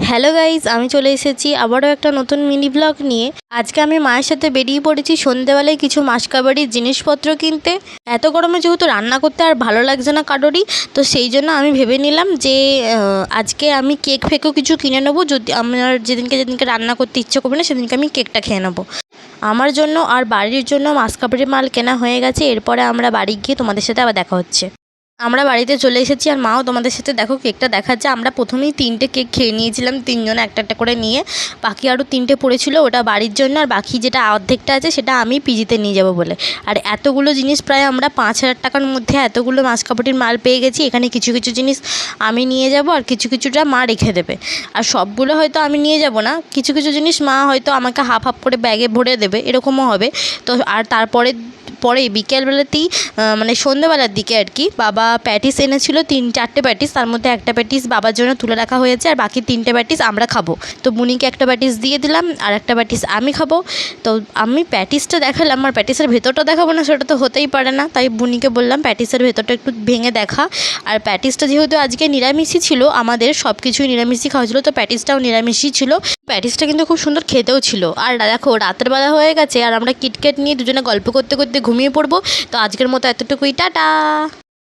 Hello guys, আমি চলে এসেছি আবারও একটা নতুন মিনি ব্লগ নিয়ে। আজকে আমি মায়ের সাথে বেরিয়ে পড়েছি সন্ধেবেলায় কিছু মাসকাবাড়ির জিনিসপত্র কিনতে। এত গরমে যেহেতু রান্না করতে আর ভালো লাগছে না কারোরই, তো সেই জন্য আমি ভেবে নিলাম যে আজকে আমি কেক ফেকও কিছু কিনে নেবো। যদি আমার যেদিনকে রান্না করতে ইচ্ছে করবে না সেদিনকে আমি কেকটা খেয়ে নেবো। আমার জন্য আর বাড়ির জন্য মাসকাবাড়ির মাল কেনা হয়ে গেছে। এরপরে আমরা বাড়ি গিয়ে তোমাদের সাথে আবার দেখা হচ্ছে। আমরা বাড়িতে চলে এসেছি আর মাও তোমাদের সাথে দেখো কেকটা দেখাচ্ছে। আমরা প্রথমেই 3টে কেক খেয়ে নিয়েছিলাম, 3জনে একটা একটা করে নিয়ে। বাকি আরও 3টে পড়েছিল, ওটা বাড়ির জন্য, আর বাকি যেটা অর্ধেকটা আছে সেটা আমি পিজিতে নিয়ে যাবো বলে। আর এতগুলো জিনিস প্রায় আমরা 5,000 টাকার মধ্যে এতগুলো মাসকাবাড়ির মাল পেয়ে গেছি। এখানে কিছু কিছু জিনিস আমি নিয়ে যাব আর কিছু কিছুটা মা রেখে দেবে। আর সবগুলো হয়তো আমি নিয়ে যাব না, কিছু কিছু জিনিস মা হয়তো আমাকে হাফ হাফ করে ব্যাগে ভরে দেবে, এরকমও হবে। তো আর তারপরে বিকেলবেলাতেই মানে সন্ধ্যেবেলার দিকে আর কি বাবা প্যাটিস এনেছিল 3-4টে প্যাটিস। তার মধ্যে একটা প্যাটিস বাবার জন্য তুলে রাখা হয়েছে আর বাকি 3টে প্যাটিস আমরা খাবো। তো বুনিকে একটা প্যাটিস দিয়ে দিলাম আর একটা প্যাটিস আমি খাবো। তো আমি প্যাটিসটা দেখালাম আর প্যাটিসের ভেতরটা দেখাবো না, সেটা তো হতেই পারে না। তাই বুনিকে বললাম প্যাটিসের ভেতরটা একটু ভেঙে দেখা। আর প্যাটিসটা যেহেতু আজকে নিরামিষই ছিল, আমাদের সব কিছুই নিরামিষই খাওয়া ছিল, তো প্যাটিসটাও নিরামিষই ছিল। প্যাটিসটা কিন্তু খুব সুন্দর খেতেও ছিল। আর দেখো রাতের বেলা হয়ে গেছে আর আমরা কিটক্যাট নিয়ে দুজনে গল্প করতে করতে ঘুমিয়ে পড়বো। তো আজকের মতো এতটুকুই, টাটা।